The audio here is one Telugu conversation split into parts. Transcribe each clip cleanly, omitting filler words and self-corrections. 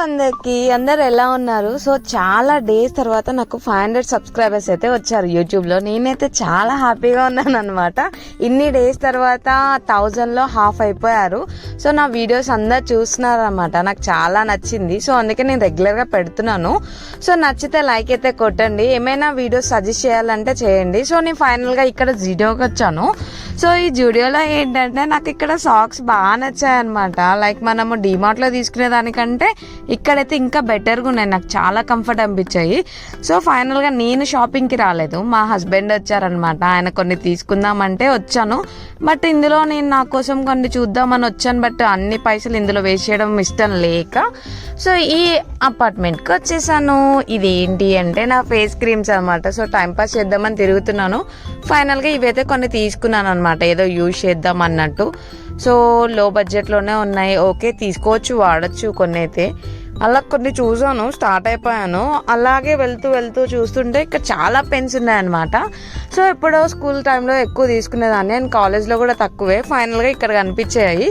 అందరికి అందరు ఎలా ఉన్నారు? సో చాలా డేస్ తర్వాత నాకు 500 సబ్స్క్రైబర్స్ అయితే వచ్చారు యూట్యూబ్ లో. నేనైతే చాలా హ్యాపీగా ఉన్నాను అనమాట. ఇన్ని డేస్ తర్వాత 1000 లో హాఫ్ అయిపోయారు. సో నా వీడియోస్ అందరు చూస్తున్నారు అనమాట. నాకు చాలా నచ్చింది. సో అందుకే నేను రెగ్యులర్ గా పెడుతున్నాను. సో నచ్చితే లైక్ అయితే కొట్టండి. ఏమైనా వీడియోస్ సజెస్ట్ చేయాలంటే చేయండి. సో నేను ఫైనల్ గా ఇక్కడ జూడియోకి వచ్చాను. సో ఈ జూడియోలో ఏంటంటే నాకు ఇక్కడ సాక్స్ బాగా నచ్చాయి అనమాట. లైక్ మనము డిమార్ట్ లో తీసుకునే దానికంటే ఇక్కడైతే ఇంకా బెటర్గా ఉన్నాయి. నాకు చాలా కంఫర్ట్ అనిపించాయి. సో ఫైనల్గా నేను షాపింగ్కి రాలేదు, మా హస్బెండ్ వచ్చారనమాట. ఆయన కొన్ని తీసుకుందామంటే వచ్చాను. బట్ ఇందులో నేను నా కోసం కొన్ని చూద్దామని వచ్చాను. బట్ అన్ని పైసలు ఇందులో వేస్ట్ చేయడం ఇష్టం లేక సో ఈ అపార్ట్మెంట్కి వచ్చేసాను. ఇది ఏంటి అంటే నా ఫేస్ క్రీమ్స్ అనమాట. సో టైంపాస్ చేద్దామని తిరుగుతున్నాను. ఫైనల్గా ఇవైతే కొన్ని తీసుకున్నాను అనమాట, ఏదో యూజ్ చేద్దాం అన్నట్టు. సో లో బడ్జెట్లోనే ఉన్నాయి. ఓకే తీసుకోవచ్చు, వాడచ్చు. కొన్ని అయితే అలా కొన్ని చూసాను, స్టార్ట్ అయిపోయాను. అలాగే వెళ్తూ చూస్తుంటే ఇక్కడ చాలా పెన్స్ ఉన్నాయన్నమాట. సో ఎప్పుడో స్కూల్ టైంలో ఎక్కువ తీసుకునేదాన్ని, అండ్ కాలేజ్లో కూడా తక్కువే. ఫైనల్గా ఇక్కడ కనిపించాయి.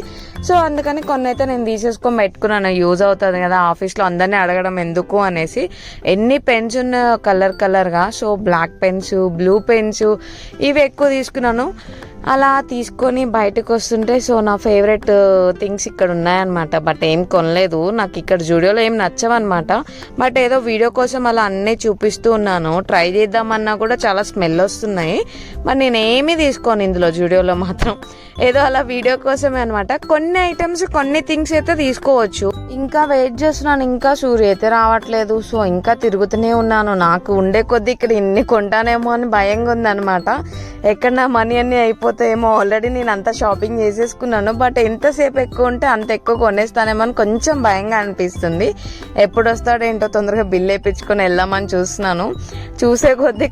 సో అందుకని కొన్ని అయితే నేను తీసేసుకొని పెట్టుకున్నాను, యూజ్ అవుతుంది కదా ఆఫీస్లో అందరినీ అడగడం ఎందుకు అనేసి. ఎన్ని పెన్స్ ఉన్నాయో కలర్గా. So black pens, blue pens ఇవి ఎక్కువ తీసుకున్నాను. అలా తీసుకొని బయటకు వస్తుంటే సో నా ఫేవరెట్ థింగ్స్ ఇక్కడ ఉన్నాయన్నమాట. బట్ ఏం కొనలేదు, నాకు ఇక్కడ జూడియోలో ఏం నచ్చవన్నమాట. బట్ ఏదో వీడియో కోసం అలా అన్నీ చూపిస్తూ ఉన్నాను. ట్రై చేద్దామన్నా కూడా చాలా స్మెల్ వస్తున్నాయి. మరి నేనేమీ తీసుకోను ఇందులో జూడియోలో మాత్రం, ఏదో అలా వీడియో కోసమే అనమాట. కొన్ని ఐటమ్స్ కొన్ని థింగ్స్ అయితే తీసుకోవచ్చు. ఇంకా వెయిట్ చేస్తున్నాను, ఇంకా సూర్య అయితే రావట్లేదు. సో ఇంకా తిరుగుతూనే ఉన్నాను. నాకు ఉండే కొద్దీ ఇక్కడ ఇన్ని కొంటానేమో అని భయంగా ఉందనమాట. ఎక్కడ నా మనీ అన్నీ అయిపోతాయేమో. ఆల్రెడీ నేను అంతా షాపింగ్ చేసేసుకున్నాను. బట్ ఎంతసేపు ఎక్కువ ఉంటే అంత ఎక్కువ కొనేస్తానేమో అని కొంచెం భయంగా అనిపిస్తుంది. ఎప్పుడు వస్తాడో ఏంటో, తొందరగా బిల్ వేయించుకొని వెళ్దామని చూస్తున్నాను. చూసే కొద్దీ